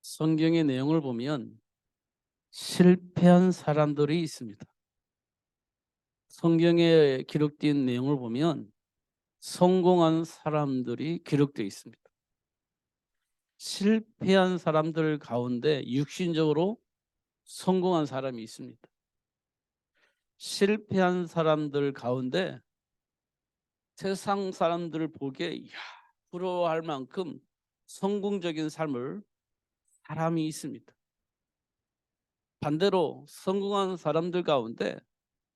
성경의 내용을 보면 실패한 사람들이 있습니다. 성경에 기록된 내용을 보면 성공한 사람들이 기록되어 있습니다. 실패한 사람들 가운데 육신적으로 성공한 사람이 있습니다. 실패한 사람들 가운데 세상 사람들을 보기에 부러워할 만큼 성공적인 삶을 사람이 있습니다. 반대로 성공한 사람들 가운데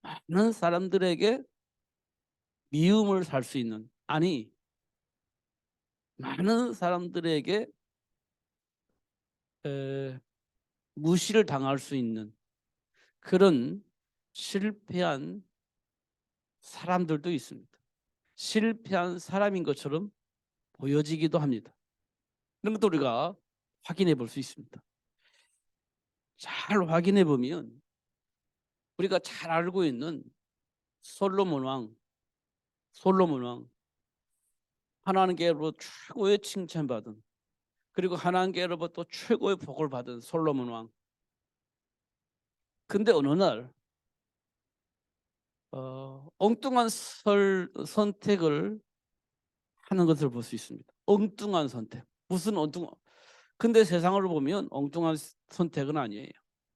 많은 사람들에게 미움을 살 수 있는, 아니 많은 사람들에게 무시를 당할 수 있는 그런 실패한 사람들도 있습니다. 실패한 사람인 것처럼 보여지기도 합니다. 이런 것도 우리가 확인해 볼 수 있습니다. 잘 확인해 보면 우리가 잘 알고 있는 솔로몬 왕, 하나님께로부터 최고의 칭찬받은, 그리고 하나님께로부터 최고의 복을 받은 솔로몬 왕. 근데 어느 날 엉뚱한 선택을 하는 것을 볼 수 있습니다. 엉뚱한 선택. 무슨 엉뚱한? 근데 세상을 보면 엉뚱한 선택은 아니에요.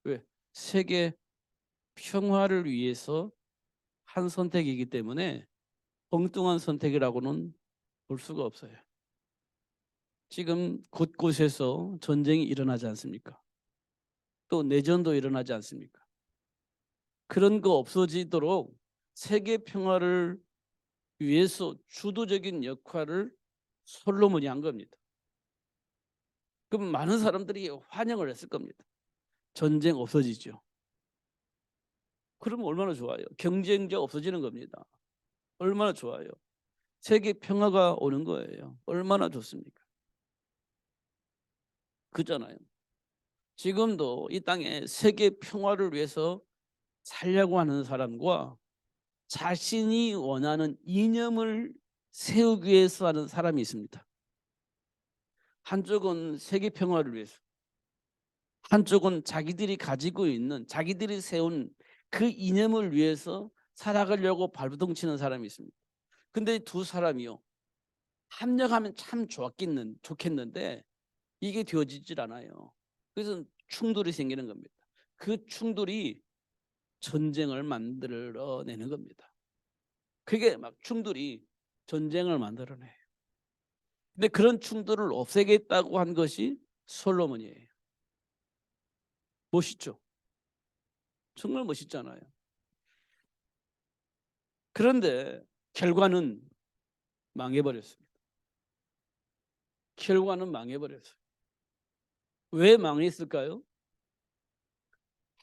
왜? 세계 평화를 위해서 한 선택이기 때문에 엉뚱한 선택이라고는 볼 수가 없어요. 지금 곳곳에서 전쟁이 일어나지 않습니까? 또 내전도 일어나지 않습니까? 그런 거 없어지도록 세계 평화를 위해서 주도적인 역할을 솔로몬이 한 겁니다. 그럼 많은 사람들이 환영을 했을 겁니다. 전쟁 없어지죠. 그러면 얼마나 좋아요. 경쟁자 없어지는 겁니다. 얼마나 좋아요. 세계 평화가 오는 거예요. 얼마나 좋습니까? 그잖아요. 지금도 이 땅에 세계 평화를 위해서 살려고 하는 사람과 자신이 원하는 이념을 세우기 위해서 하는 사람이 있습니다. 한쪽은 세계 평화를 위해서, 한쪽은 자기들이 가지고 있는, 자기들이 세운 그 이념을 위해서 살아가려고 발버둥치는 사람이 있습니다. 근데 두 사람이요, 합력하면 참 좋겠는데 이게 되어지질 않아요. 그래서 충돌이 생기는 겁니다. 그 충돌이 전쟁을 만들어내는 겁니다. 그게 막 충돌이 전쟁을 만들어내요. 근데 그런 충돌을 없애겠다고 한 것이 솔로몬이에요. 멋있죠? 정말 멋있잖아요. 그런데 결과는 망해버렸습니다. 결과는 망해버렸어요. 왜 망했을까요?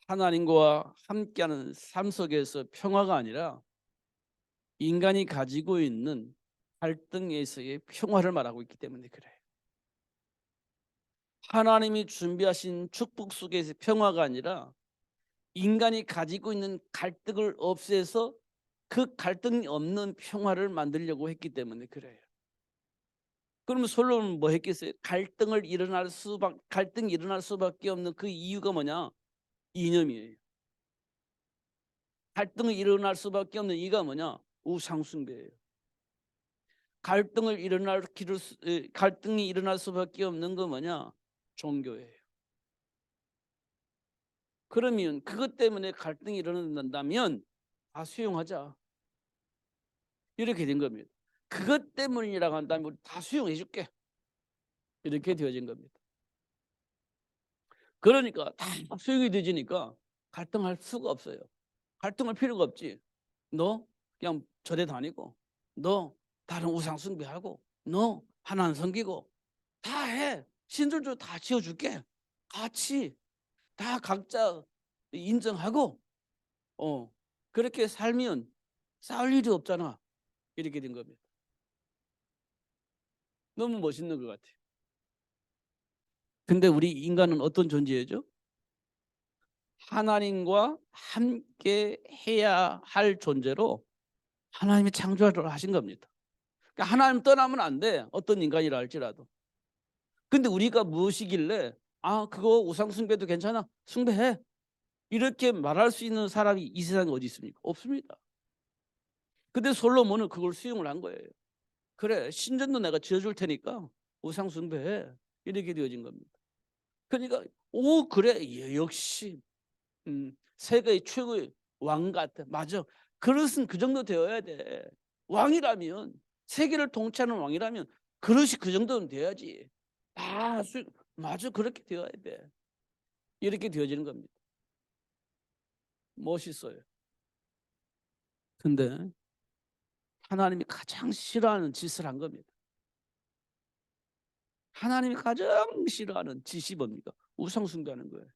하나님과 함께하는 삶 속에서 평화가 아니라 인간이 가지고 있는 갈등에서의 평화를 말하고 있기 때문에 그래요. 하나님이 준비하신 축복 속에서 평화가 아니라 인간이 가지고 있는 갈등을 없애서 그 갈등이 없는 평화를 만들려고 했기 때문에 그래요. 그러면 솔로몬은 뭐 했겠어요? 갈등이 일어날 수밖에 없는 그 이유가 뭐냐? 이념이에요. 갈등이 일어날 수밖에 없는 이유가 뭐냐? 우상숭배예요. 갈등이 일어날 수밖에 없는 거 뭐냐? 종교예요. 그러면 그것 때문에 갈등이 일어난다면 다 수용하자. 이렇게 된 겁니다. 그것 때문이라고 한다면 우리 다 수용해 줄게. 이렇게 되어진 겁니다. 그러니까 다 수용이 되지니까 갈등할 수가 없어요. 갈등할 필요가 없지. 너 그냥 절에 다니고, 너 다른 우상 숭배하고, 너 하나님 섬기고 다 해. 신들도 다 지어줄게. 같이 다 각자 인정하고 그렇게 살면 싸울 일이 없잖아. 이렇게 된 겁니다. 너무 멋있는 것 같아요. 근데 우리 인간은 어떤 존재죠? 하나님과 함께 해야 할 존재로 하나님이 창조를 하신 겁니다. 그러니까 하나님 떠나면 안 돼. 어떤 인간이라 할지라도. 근데 우리가 무엇이길래 아, 그거 우상 숭배도 괜찮아. 숭배해. 이렇게 말할 수 있는 사람이 이 세상에 어디 있습니까? 없습니다. 근데 솔로몬은 그걸 수용을 한 거예요. 그래, 신전도 내가 지어줄 테니까 우상 숭배해. 이렇게 되어진 겁니다. 그러니까 오, 그래, 예, 역시 세계의 최고의 왕 같아. 맞아. 그릇은 그 정도 되어야 돼. 왕이라면, 세계를 통치하는 왕이라면 그릇이 그 정도는 돼야지. 아, 맞아, 그렇게 되어야 돼. 이렇게 되어지는 겁니다. 멋있어요. 근데 하나님이 가장 싫어하는 짓을 한 겁니다. 하나님이 가장 싫어하는 짓이 뭡니까? 우상 숭배하는 거예요.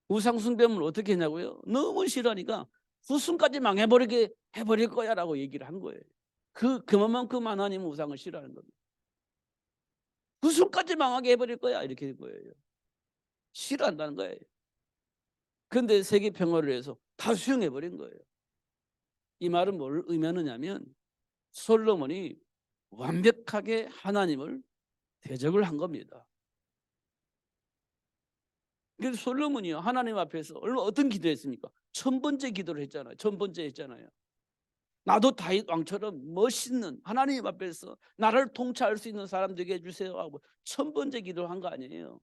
우상 숭배하면 어떻게 했냐고요? 너무 싫어하니까 후순까지 망해버리게 해버릴 거야라고 얘기를 한 거예요. 그만큼 하나님은 우상을 싫어하는 겁니다. 후순까지 망하게 해버릴 거야 이렇게 된 거예요. 싫어한다는 거예요. 그런데 세계 평화를 위해서 다 수용해버린 거예요. 이 말은 뭘 의미하느냐면 솔로몬이 완벽하게 하나님을 대적을 한 겁니다. 그래서 솔로몬이요, 하나님 앞에서 어떤 기도했습니까? 천 번째 기도를 했잖아요. 천 번째 했잖아요. 나도 다윗 왕처럼 멋있는 하나님 앞에서 나를 통치할 수 있는 사람 되게 해주세요 하고 천 번째 기도를 한 거 아니에요.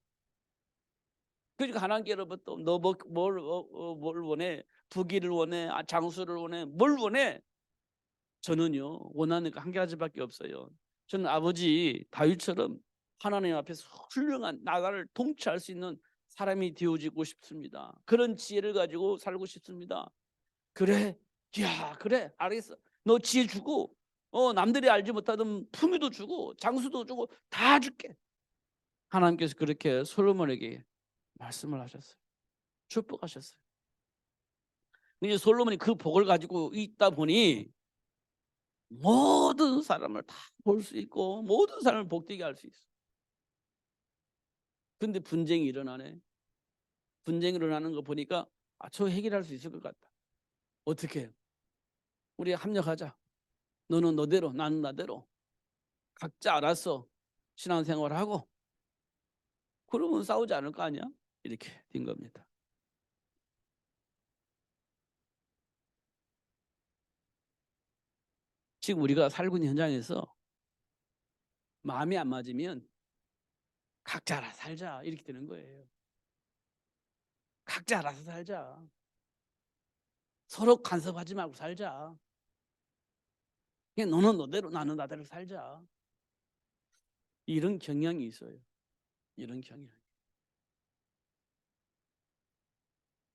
그러니까 하나님께로부터 너 뭘 원해? 부귀를 원해? 장수를 원해? 뭘 원해? 저는요, 원하는 거 한 가지밖에 없어요. 저는 아버지 다윗처럼 하나님 앞에서 훌륭한 나라를 통치할 수 있는 사람이 되어지고 싶습니다. 그런 지혜를 가지고 살고 싶습니다. 그래, 야, 그래, 알겠어. 너 지혜 주고, 남들이 알지 못하던 품위도 주고, 장수도 주고, 다 줄게. 하나님께서 그렇게 솔로몬에게 말씀을 하셨어요. 축복하셨어요. 이제 솔로몬이 그 복을 가지고 있다 보니 모든 사람을 다 볼 수 있고, 모든 사람을 복되게 할 수 있어. 근데 분쟁이 일어나네. 분쟁이 일어나는 거 보니까 저 해결할 수 있을 것 같다. 어떻게? 우리 합력하자. 너는 너대로, 나는 나대로. 각자 알아서 신앙생활하고 그러면 싸우지 않을 거 아니야? 이렇게 된 겁니다. 지금 우리가 살고 있는 현장에서 마음이 안 맞으면 각자 알아서 살자 이렇게 되는 거예요. 각자 알아서 살자. 서로 간섭하지 말고 살자. 그냥 너는 너대로 나는 나대로 살자. 이런 경향이 있어요. 이런 경향.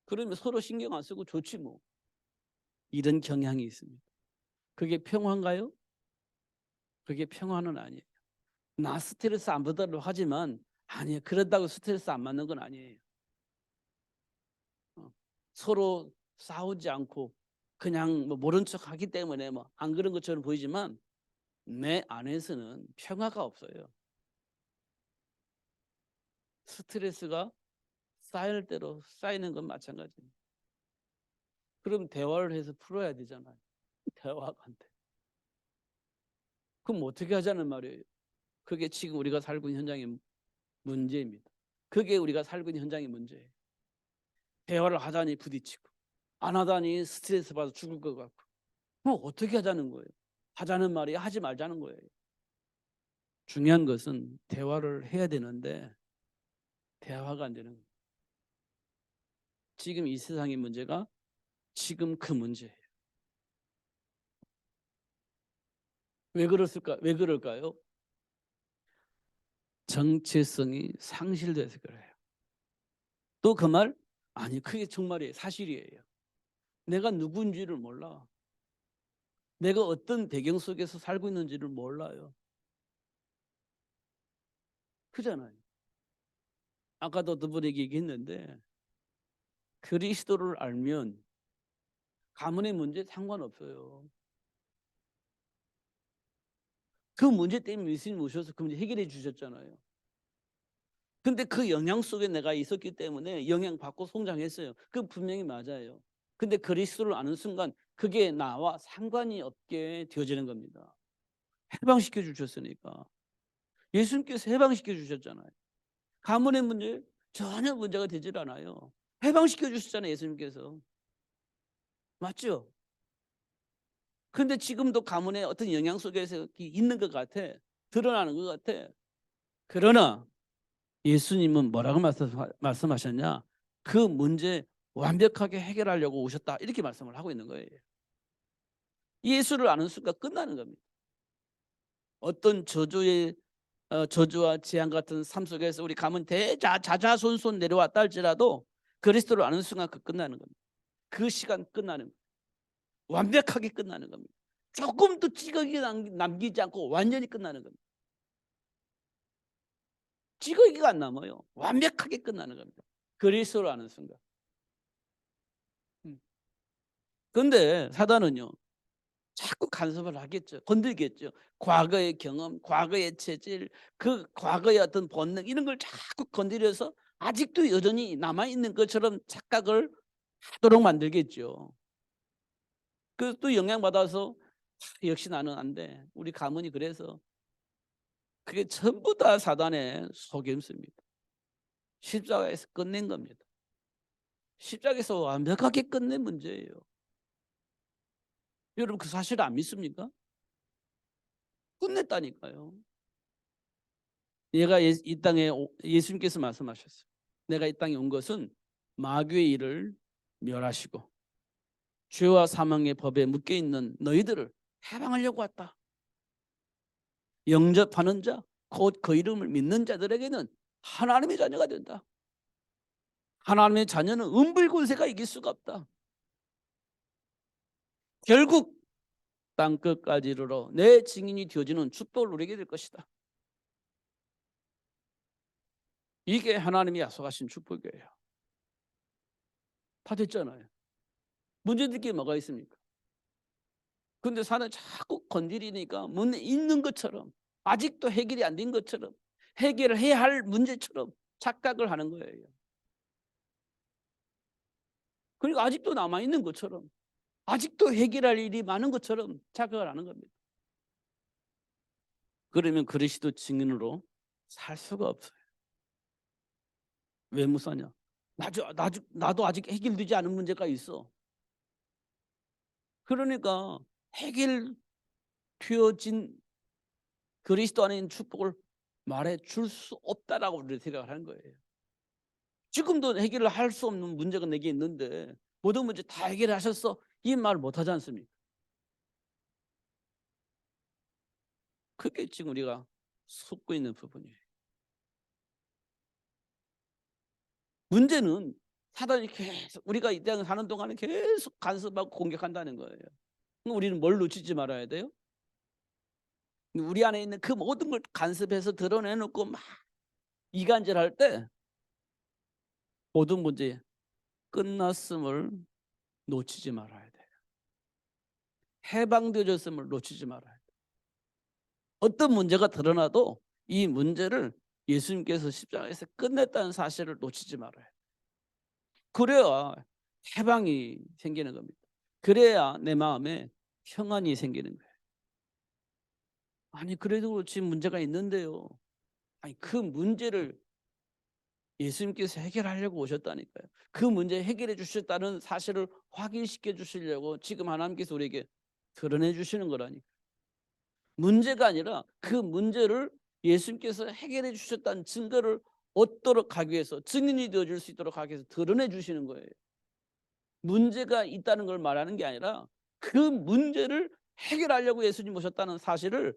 그러면 서로 신경 안 쓰고 좋지 뭐. 이런 경향이 있습니다. 그게 평화인가요? 그게 평화는 아니에요. 나 스트레스 안 받으려고 하지만 아니에요. 그런다고 스트레스 안 받는 건 아니에요. 서로 싸우지 않고 그냥 뭐 모른 척 하기 때문에 뭐 안 그런 것처럼 보이지만 내 안에서는 평화가 없어요. 스트레스가 쌓일 대로 쌓이는 건 마찬가지입니다. 그럼 대화를 해서 풀어야 되잖아요. 대화가 안 돼. 그럼 어떻게 하자는 말이에요. 그게 지금 우리가 살고 있는 현장의 문제입니다. 그게 우리가 살고 있는 현장의 문제예요. 대화를 하자니 부딪히고 안 하다니 스트레스 받아 죽을 것 같고. 그럼 어떻게 하자는 거예요. 하자는 말이 하지 말자는 거예요. 중요한 것은 대화를 해야 되는데 대화가 안 되는 거예요. 지금 이 세상의 문제가 지금 그 문제예요. 왜 그랬을까? 왜 그럴까요? 정체성이 상실돼서 그래요. 또 그 말? 아니, 그게 정말이에요. 사실이에요. 내가 누군지를 몰라. 내가 어떤 배경 속에서 살고 있는지를 몰라요. 그잖아요. 아까도 두 분에게 얘기했는데 그리스도를 알면 가문의 문제 상관없어요. 그 문제 때문에 예수님 오셔서 그 문제 해결해 주셨잖아요. 근데 그 영향 속에 내가 있었기 때문에 영향받고 성장했어요. 그 분명히 맞아요. 근데 그리스도를 아는 순간 그게 나와 상관이 없게 되어지는 겁니다. 해방시켜 주셨으니까. 예수님께서 해방시켜 주셨잖아요. 가문의 문제 전혀 문제가 되질 않아요. 해방시켜 주셨잖아요, 예수님께서. 맞죠? 근데 지금도 가문의 어떤 영향 속에서 있는 것 같아. 드러나는 것 같아. 그러나 예수님은 뭐라고 말씀하셨냐? 그 문제 완벽하게 해결하려고 오셨다. 이렇게 말씀을 하고 있는 거예요. 예수를 아는 순간 끝나는 겁니다. 어떤 저주와 재앙 같은 삶 속에서 우리 가문 자자손손 내려왔다 할지라도 그리스도를 아는 순간 끝나는 겁니다. 그 시간 끝나는 겁니다. 완벽하게 끝나는 겁니다. 조금도 찌꺼기 남기지 않고 완전히 끝나는 겁니다. 찌꺼기가 안 남아요. 완벽하게 끝나는 겁니다. 그리스도를 아는 순간. 그런데 사단은요, 자꾸 간섭을 하겠죠. 건들겠죠. 과거의 경험, 과거의 체질, 그 과거의 어떤 본능 이런 걸 자꾸 건드려서 아직도 여전히 남아있는 것처럼 착각을 하도록 만들겠죠. 그 또 영향받아서 역시 나는 안 돼. 우리 가문이 그래서 그게 전부 다 사단의 속임수입니다. 십자가에서 끝낸 겁니다. 십자가에서 완벽하게 끝낸 문제예요. 여러분 그 사실 안 믿습니까? 끝냈다니까요. 얘가 이 땅에 예수님께서 말씀하셨어요. 내가 이 땅에 온 것은 마귀의 일을 멸하시고 죄와 사망의 법에 묶여 있는 너희들을 해방하려고 왔다. 영접하는 자, 곧 그 이름을 믿는 자들에게는 하나님의 자녀가 된다. 하나님의 자녀는 은불권세가 이길 수가 없다. 결국 땅 끝까지 이르러 내 증인이 되어지는 축복을 누리게 될 것이다. 이게 하나님이 약속하신 축복이에요. 다 됐잖아요. 문제될 게 뭐가 있습니까? 근데 사는 자꾸 건드리니까 문제 있는 것처럼 아직도 해결이 안 된 것처럼 해결을 해야 할 문제처럼 착각을 하는 거예요. 그리고 아직도 남아있는 것처럼 아직도 해결할 일이 많은 것처럼 착각을 하는 겁니다. 그러면 그리스도 증인으로 살 수가 없어요. 왜 못 사냐? 나도 아직 해결되지 않은 문제가 있어. 그러니까 해결되어진 그리스도 안에 있는 축복을 말해 줄 수 없다라고 우리가 생각을 하는 거예요. 지금도 해결을 할 수 없는 문제가 내게 있는데 모든 문제 다 해결하셨어? 이 말 못하지 않습니까? 그게 지금 우리가 속고 있는 부분이에요. 문제는 사단이 계속 우리가 이 땅에 사는 동안에 계속 간섭하고 공격한다는 거예요. 우리는 뭘 놓치지 말아야 돼요? 우리 안에 있는 그 모든 걸 간섭해서 드러내놓고 막 이간질할 때 모든 문제 끝났음을 놓치지 말아야 돼요. 해방되어졌음을 놓치지 말아야 돼요. 어떤 문제가 드러나도 이 문제를 예수님께서 십자가에서 끝냈다는 사실을 놓치지 말아요. 그래야 해방이 생기는 겁니다. 그래야 내 마음에 평안이 생기는 거예요. 아니 그래도 지금 문제가 있는데요. 아니 그 문제를 예수님께서 해결하려고 오셨다니까요. 그 문제 해결해 주셨다는 사실을 확인시켜 주시려고 지금 하나님께서 우리에게 드러내 주시는 거라니까. 문제가 아니라 그 문제를 예수님께서 해결해 주셨다는 증거를 얻도록 하기 위해서 증인이 되어줄 수 있도록 하기 위해서 드러내 주시는 거예요. 문제가 있다는 걸 말하는 게 아니라 그 문제를 해결하려고 예수님 오셨다는 사실을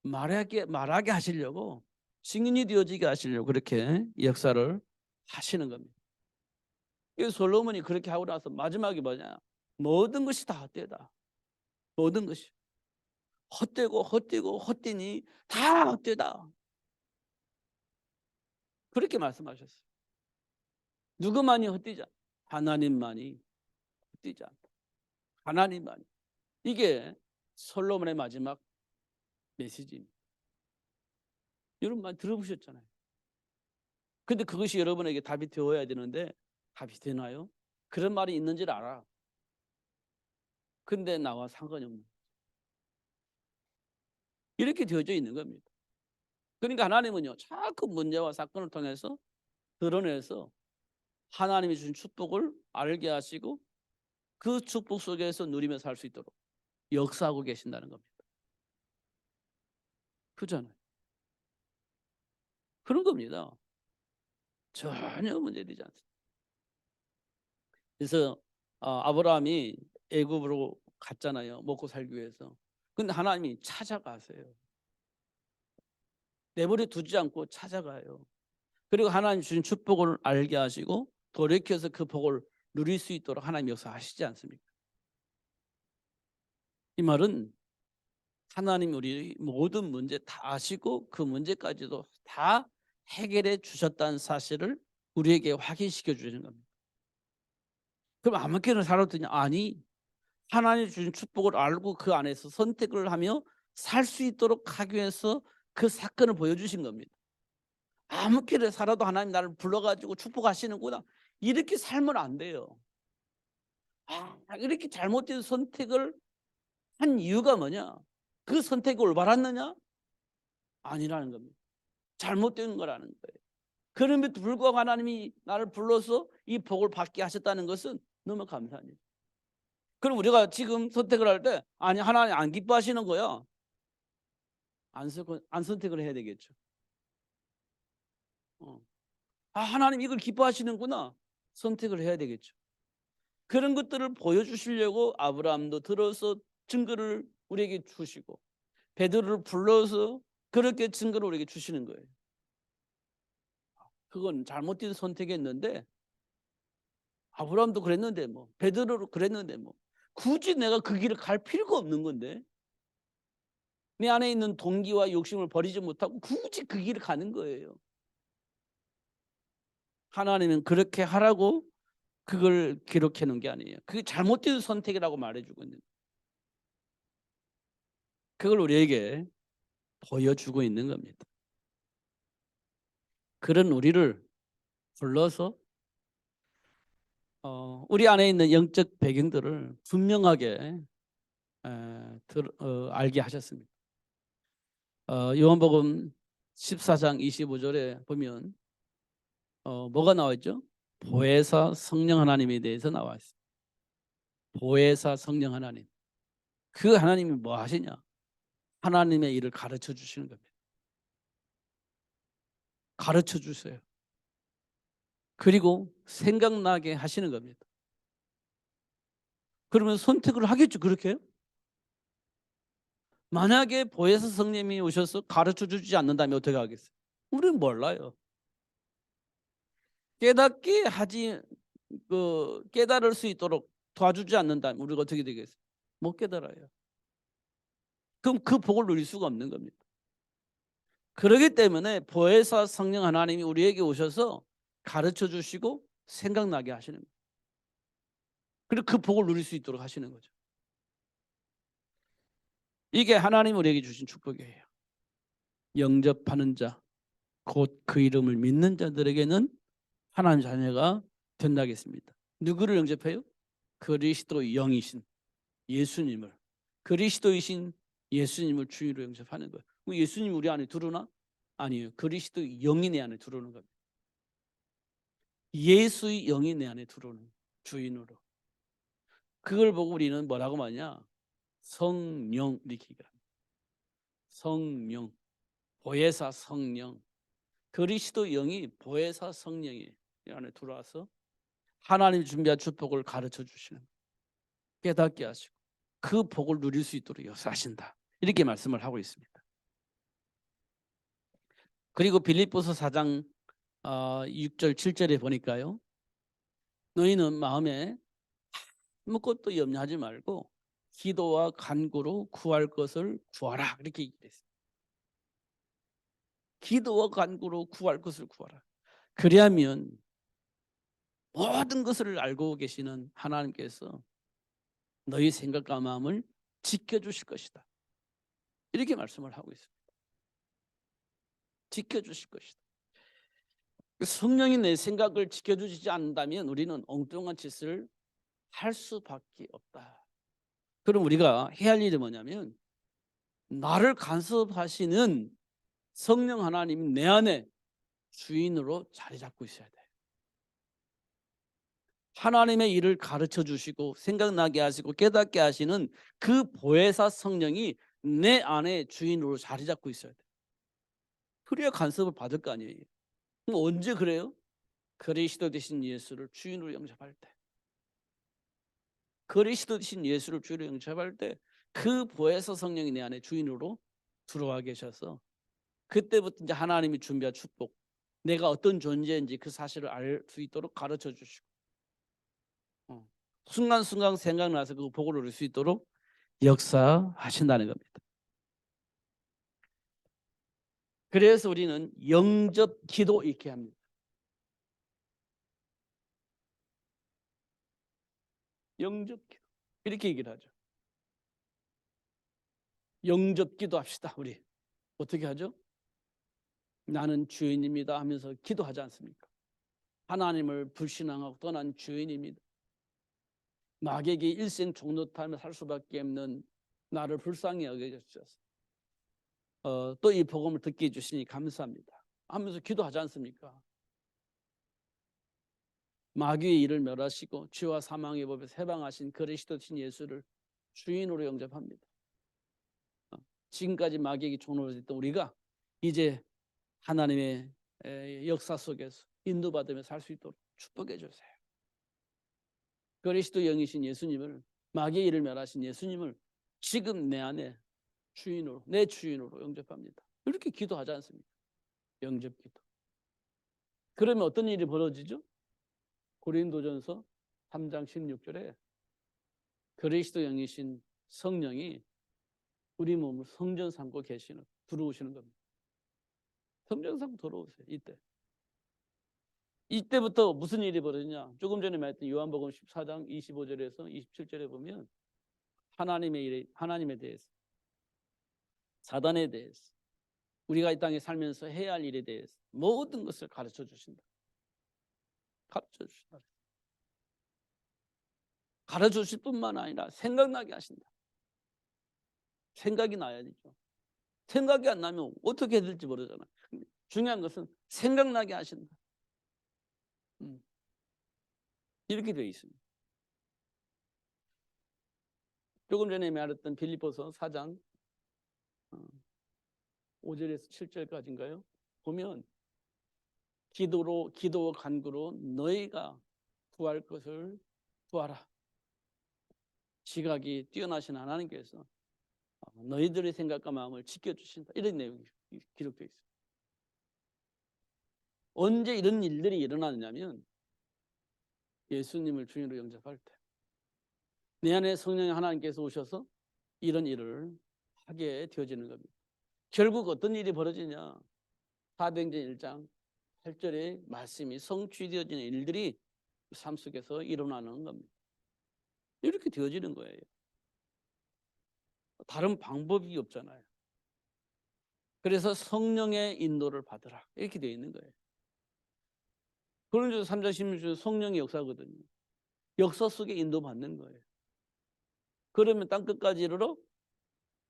말하게 하시려고 증인이 되어지게 하시려고 그렇게 역사를 하시는 겁니다. 이 솔로몬이 그렇게 하고 나서 마지막이 뭐냐? 모든 것이 다 헛되다. 모든 것이 헛되고 헛되니 다 헛되다. 그렇게 말씀하셨어요. 누구만이 헛되지 않다. 하나님만이 헛되지 않다. 하나님만이. 이게 솔로몬의 마지막 메시지입니다. 여러분 많이 들어보셨잖아요. 근데 그것이 여러분에게 답이 되어야 되는데 답이 되나요? 그런 말이 있는지를 알아. 근데 나와 상관이 없는. 이렇게 되어져 있는 겁니다. 그러니까 하나님은요, 자꾸 문제와 사건을 통해서 드러내서 하나님이 주신 축복을 알게 하시고 그 축복 속에서 누리며 살 수 있도록 역사하고 계신다는 겁니다. 그잖아요. 그런 겁니다. 전혀 문제되지 않습니다. 그래서 아브라함이 애굽으로 갔잖아요. 먹고 살기 위해서. 근데 하나님이 찾아가세요. 내버려 두지 않고 찾아가요. 그리고 하나님 주신 축복을 알게 하시고 돌이켜서 그 복을 누릴 수 있도록 하나님 역사하시지 않습니까? 이 말은 하나님 우리 모든 문제 다 아시고 그 문제까지도 다 해결해 주셨다는 사실을 우리에게 확인시켜 주시는 겁니다. 그럼 아무렇게나 살아도 되냐? 아니, 하나님 주신 축복을 알고 그 안에서 선택을 하며 살 수 있도록 하기 위해서 그 사건을 보여주신 겁니다. 아무렇게나 살아도 하나님 나를 불러가지고 축복하시는구나, 이렇게 살면 안 돼요. 이렇게 잘못된 선택을 한 이유가 뭐냐? 그 선택이 올바랐느냐? 아니라는 겁니다. 잘못된 거라는 거예요. 그럼에도 불구하고 하나님이 나를 불러서 이 복을 받게 하셨다는 것은 너무 감사한 일. 그럼 우리가 지금 선택을 할 때 아니 하나님 안 기뻐하시는 거야, 안 선택을 해야 되겠죠. 하나님 이걸 기뻐하시는구나, 선택을 해야 되겠죠. 그런 것들을 보여주시려고 아브라함도 들어서 증거를 우리에게 주시고 베드로를 불러서 그렇게 증거를 우리에게 주시는 거예요. 그건 잘못된 선택했는데 아브라함도 그랬는데 뭐 베드로도 그랬는데 뭐 굳이 내가 그 길을 갈 필요가 없는 건데, 내 안에 있는 동기와 욕심을 버리지 못하고 굳이 그 길을 가는 거예요. 하나님은 그렇게 하라고 그걸 기록해 놓은 게 아니에요. 그게 잘못된 선택이라고 말해주고 있는, 그걸 우리에게 보여주고 있는 겁니다. 그런 우리를 불러서 우리 안에 있는 영적 배경들을 분명하게 알게 하셨습니다. 요한복음 14장 25절에 보면 뭐가 나와 있죠? 보혜사 성령 하나님에 대해서 나와 있습니다. 보혜사 성령 하나님. 그 하나님이 뭐 하시냐? 하나님의 일을 가르쳐 주시는 겁니다. 가르쳐 주세요. 그리고 생각나게 하시는 겁니다. 그러면 선택을 하겠죠. 그렇게 만약에 보혜사 성령님이 오셔서 가르쳐 주지 않는다면 어떻게 하겠어요? 우리는 몰라요. 깨닫게 하지, 깨달을 수 있도록 도와주지 않는다면 우리가 어떻게 되겠어요? 못 깨달아요. 그럼 그 복을 누릴 수가 없는 겁니다. 그렇기 때문에 보혜사 성령 하나님이 우리에게 오셔서 가르쳐 주시고 생각나게 하시는 거예요. 그리고 그 복을 누릴 수 있도록 하시는 거죠. 이게 하나님 우리에게 주신 축복이에요. 영접하는 자, 곧 그 이름을 믿는 자들에게는 하나님 자녀가 된다겠습니다. 누구를 영접해요? 그리스도의 영이신 예수님을, 그리스도이신 예수님을 주인으로 영접하는 거예요. 예수님이 우리 안에 들어오나? 아니에요. 그리스도의 영이 내 안에 들어오는 겁니다. 예수의 영이 내 안에 들어오는 주인으로. 그걸 보고 우리는 뭐라고 말하냐? 성령, 이렇게 얘기합니다. 성령, 보혜사 성령, 그리스도 영이 보혜사 성령이 안에 들어와서 하나님이 준비한 축복을 가르쳐 주시는, 깨닫게 하시고 그 복을 누릴 수 있도록 역사하신다, 이렇게 말씀을 하고 있습니다. 그리고 빌립보서 4장 6절 7절에 보니까요, 너희는 마음에 아무것도 염려하지 말고 기도와 간구로 구할 것을 구하라, 이렇게 얘기했어요. 기도와 간구로 구할 것을 구하라. 그리하면 모든 것을 알고 계시는 하나님께서 너희 생각과 마음을 지켜주실 것이다, 이렇게 말씀을 하고 있습니다. 지켜주실 것이다. 성령이 내 생각을 지켜주지 않는다면 우리는 엉뚱한 짓을 할 수밖에 없다. 그럼 우리가 해야 할 일이 뭐냐면 나를 간섭하시는 성령 하나님이 내 안에 주인으로 자리 잡고 있어야 돼. 하나님의 일을 가르쳐 주시고 생각나게 하시고 깨닫게 하시는 그 보혜사 성령이 내 안에 주인으로 자리 잡고 있어야 돼. 그래야 간섭을 받을 거 아니에요. 그럼 언제 그래요? 그리스도 되신 예수를 주인으로 영접할 때. 그리스도 되신 예수를 주인으로 영접할 때 그 보혜사 성령이 내 안에 주인으로 들어와 계셔서 그때부터 이제 하나님이 준비한 축복, 내가 어떤 존재인지 그 사실을 알 수 있도록 가르쳐 주시고 순간순간 생각나서 그 복을 누릴 수 있도록 역사하신다는 겁니다. 그래서 우리는 영접 기도 이렇게 합니다. 영접 기도 이렇게 얘기를 하죠. 영접 기도합시다. 우리 어떻게 하죠? 나는 주인입니다 하면서 기도하지 않습니까? 하나님을 불신앙하고 떠난 주인입니다. 마귀에게 일생 종노타며 살 수밖에 없는 나를 불쌍히 여겨주셔서 또 이 복음을 듣게 해주시니 감사합니다 하면서 기도하지 않습니까? 마귀의 일을 멸하시고 죄와 사망의 법에서 해방하신 그리스도 신 예수를 주인으로 영접합니다. 지금까지 마귀에게 종노릇했던 우리가 이제 하나님의 역사 속에서 인도받으며 살 수 있도록 축복해 주세요. 그리스도 영이신 예수님을, 마귀의 일을 멸하신 예수님을 지금 내 안에 주인으로, 내 주인으로 영접합니다. 이렇게 기도하지 않습니까? 영접 기도. 그러면 어떤 일이 벌어지죠? 고린도전서 3장 16절에 그리스도 영이신 성령이 우리 몸을 성전 삼고 계시는, 들어오시는 겁니다. 성전 삼고 들어오세요. 이때부터 무슨 일이 벌어지냐? 조금 전에 말했던 요한복음 14장 25절에서 27절에 보면 하나님의 일에, 하나님에 대해서, 사단에 대해서, 우리가 이 땅에 살면서 해야 할 일에 대해서 모든 것을 가르쳐 주신다. 가르쳐 주신다. 가르쳐 주실 뿐만 아니라 생각나게 하신다. 생각이 나야 되죠. 생각이 안 나면 어떻게 해야 될지 모르잖아. 중요한 것은 생각나게 하신다. 이렇게 되어 있습니다. 조금 전에 말했던 빌립보서 4장 5절에서 7절까지인가요? 보면 기도와 간구로 너희가 구할 것을 구하라. 지각이 뛰어나신 하나님께서 너희들의 생각과 마음을 지켜주신다. 이런 내용이 기록되어 있습니다. 언제 이런 일들이 일어나느냐면 예수님을 주인으로 영접할 때, 내 안에 성령의 하나님께서 오셔서 이런 일을 하게 되어지는 겁니다. 결국 어떤 일이 벌어지냐? 사도행전 1장 8절의 말씀이 성취되어지는 일들이 삶 속에서 일어나는 겁니다. 이렇게 되어지는 거예요. 다른 방법이 없잖아요. 그래서 성령의 인도를 받으라 이렇게 되어 있는 거예요. 고린도서 3장 16절 성령의 역사거든요. 역사 속에 인도받는 거예요. 그러면 땅끝까지 이르러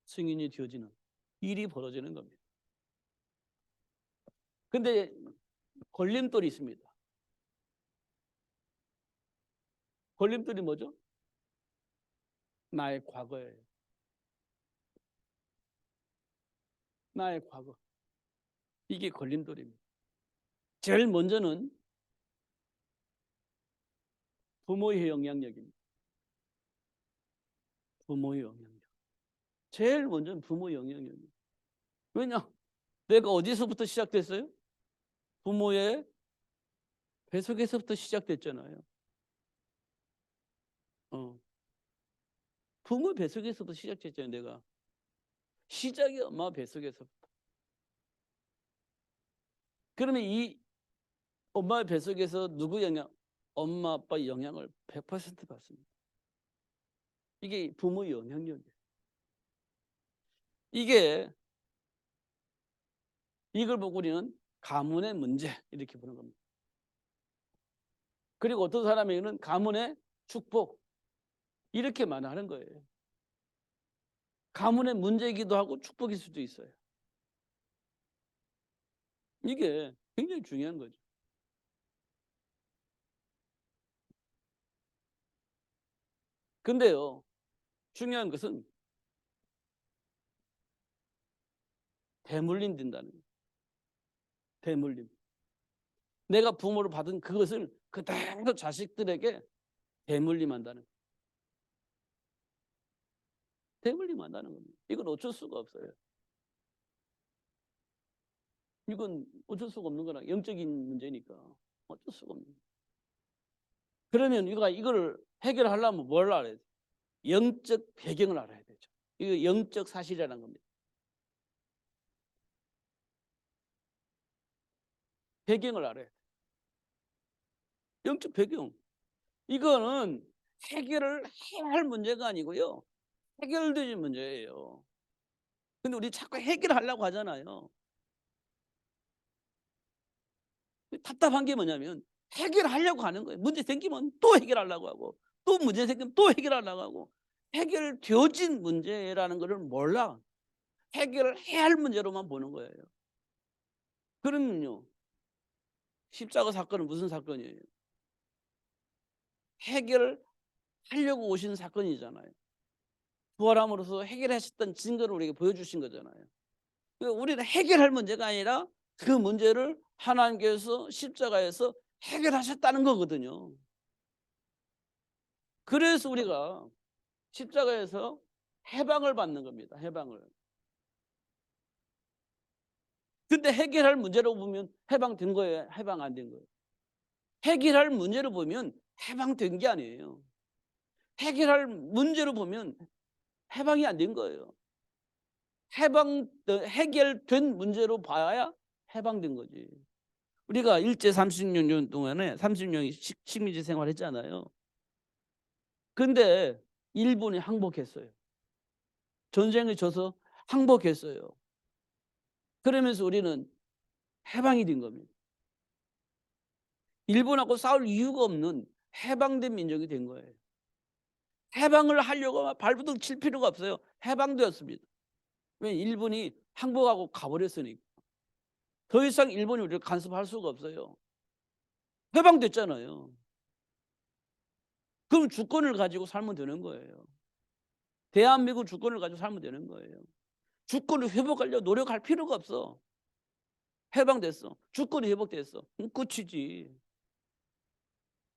승인이 되어지는 일이 벌어지는 겁니다. 근데 걸림돌이 있습니다. 걸림돌이 뭐죠? 나의 과거예요. 나의 과거. 이게 걸림돌입니다. 제일 먼저는 부모의 영향력입니다. 부모의 영향력. 제일 먼저는 부모의 영향력입니다. 왜냐? 내가 어디서부터 시작됐어요? 부모의 뱃속에서부터 시작됐잖아요. 부모 뱃속에서부터 시작됐잖아요. 내가 시작이 엄마 뱃속에서부터. 그러면 이 엄마 뱃속에서 누구 영향? 엄마 아빠 영향을 100% 받습니다. 이게 부모의 영향력이에요. 이걸 보고 우리는 가문의 문제 이렇게 보는 겁니다. 그리고 어떤 사람에게는 가문의 축복 이렇게 말하는 거예요. 가문의 문제이기도 하고 축복일 수도 있어요. 이게 굉장히 중요한 거죠. 근데요, 중요한 것은 대물림 된다는 거예요. 대물림. 내가 부모로 받은 그것을 그대로 자식들에게 대물림한다는 거예요. 대물림한다는 겁니다. 이건 어쩔 수가 없어요. 이건 어쩔 수가 없는 거라, 영적인 문제니까 어쩔 수가 없는 거예요. 그러면 이거를 해결하려면 뭘 알아야 돼요? 영적 배경을 알아야 되죠. 이거 영적 사실이라는 겁니다. 배경을 알아야 돼요. 영적 배경. 이거는 해결을 해야 할 문제가 아니고요, 해결되는 문제예요. 근데 우리 자꾸 해결하려고 하잖아요. 답답한 게 뭐냐면 해결하려고 하는 거예요. 문제 생기면 또 해결하려고 하고, 또 문제 생기면 또 해결하려고 하고, 해결되어진 문제라는 것을 몰라. 해결을 해야 할 문제로만 보는 거예요. 그러면요, 십자가 사건은 무슨 사건이에요? 해결을 하려고 오신 사건이잖아요. 부활함으로써 해결하셨던 증거를 우리에게 보여주신 거잖아요. 그러니까 우리는 해결할 문제가 아니라 그 문제를 하나님께서 십자가에서 해결하셨다는 거거든요. 그래서 우리가 십자가에서 해방을 받는 겁니다. 해방을. 근데 해결할 문제로 보면 해방된 거예요? 해방 안 된 거예요? 해결할 문제로 보면 해방된 게 아니에요. 해결할 문제로 보면 해방이 안 된 거예요. 해결된 문제로 봐야 해방된 거지. 우리가 일제 36년 동안에 30년이 식민지 생활했잖아요. 근데 일본이 항복했어요. 전쟁에 져서 항복했어요. 그러면서 우리는 해방이 된 겁니다. 일본하고 싸울 이유가 없는 해방된 민족이 된 거예요. 해방을 하려고 발버둥 칠 필요가 없어요. 해방되었습니다. 왜? 일본이 항복하고 가버렸으니까. 더 이상 일본이 우리를 간섭할 수가 없어요. 해방됐잖아요. 그럼 주권을 가지고 살면 되는 거예요. 대한민국 주권을 가지고 살면 되는 거예요. 주권을 회복하려고 노력할 필요가 없어. 해방됐어. 주권이 회복됐어. 끝이지.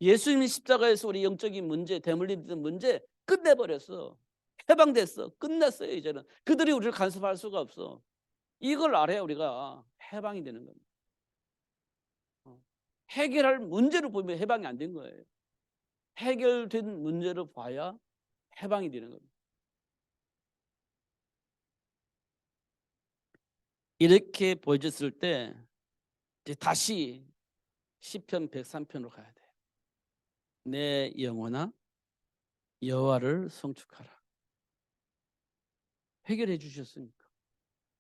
예수님이 십자가에서 우리 영적인 문제, 대물림된 문제 끝내버렸어. 해방됐어. 끝났어요. 이제는 그들이 우리를 간섭할 수가 없어. 이걸 알아야 우리가 해방이 되는 겁니다. 해결할 문제를 보면 해방이 안 된 거예요. 해결된 문제를 봐야 해방이 되는 겁니다. 이렇게 보여졌을 때 이제 다시 시편 103편으로 가야 돼요. 내 영혼아 여호와를 송축하라. 해결해 주셨으니까.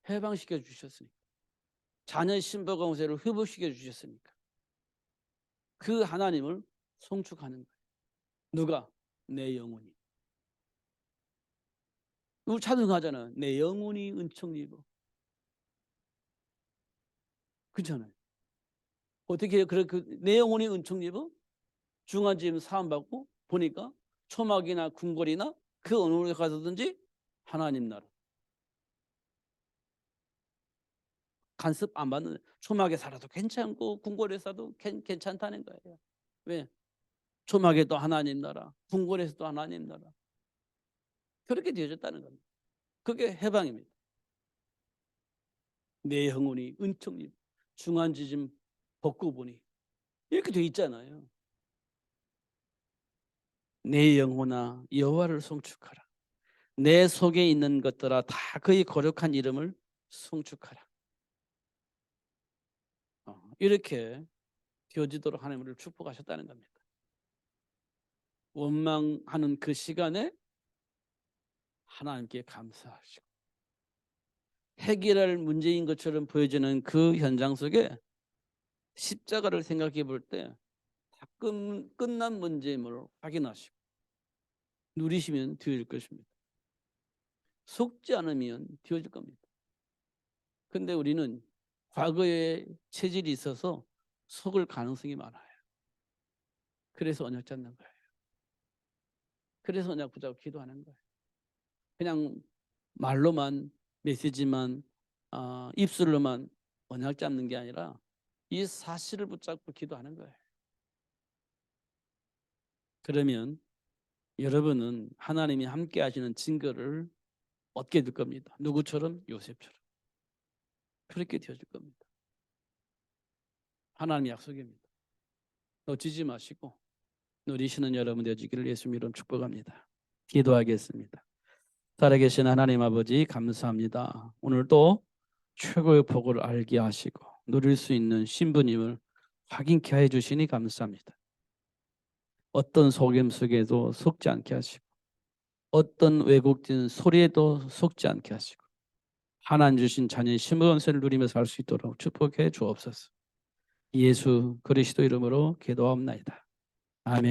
해방시켜 주셨으니까. 자녀의 신부공세를 회복시켜 주셨으니까. 그 하나님을 송축하는 거예요. 누가? 내 영혼이. 우리 찬송하잖아요. 내 영혼이 은총 입어. 그렇잖아요. 어떻게 해요? 내 영혼이 은총 입어? 중환지음 사함받고 보니까 초막이나 궁궐이나 그 어느 곳에 가서든지 하나님 나라. 간섭 안 받는, 초막에 살아도 괜찮고 궁궐에 살아도 괜찮다는 거예요. 왜? 초막에도 하나님 나라, 궁궐에서도 하나님 나라. 그렇게 되어졌다는 겁니다. 그게 해방입니다. 내 영혼이 은총입 중환지짐 벗고 보니 이렇게 돼 있잖아요. 내 영혼아 여호와를 송축하라. 내 속에 있는 것들아 다 그의 거룩한 이름을 송축하라. 이렇게 되어지도록 하나님을 축복하셨다는 겁니다. 원망하는 그 시간에 하나님께 감사하시고 해결할 문제인 것처럼 보여지는 그 현장 속에 십자가를 생각해 볼 때 다 끝난 문제임을 확인하시고 누리시면 되어질 것입니다. 속지 않으면 되어질 겁니다. 근데 우리는 과거에 체질이 있어서 속을 가능성이 많아요. 그래서 언약 잡는 거예요. 그래서 언약 붙잡고 기도하는 거예요. 그냥 말로만 메시지만 입술로만 언약 잡는 게 아니라 이 사실을 붙잡고 기도하는 거예요. 그러면 여러분은 하나님이 함께 하시는 증거를 얻게 될 겁니다. 누구처럼? 요셉처럼. 그렇게 되어질 겁니다. 하나님의 약속입니다. 놓치지 마시고 누리시는 여러분 되어지기를 예수님 이름 축복합니다. 기도하겠습니다. 살아계신 하나님 아버지 감사합니다. 오늘도 최고의 복을 알게 하시고 누릴 수 있는 신부님을 확인케 해주시니 감사합니다. 어떤 속임 속에도 속지 않게 하시고 어떤 왜곡된 소리에도 속지 않게 하시고 하나님 주신 자녀의 신분세를 누리며 살 수 있도록 축복해 주옵소서. 예수 그리스도 이름으로 기도합나이다. 아멘.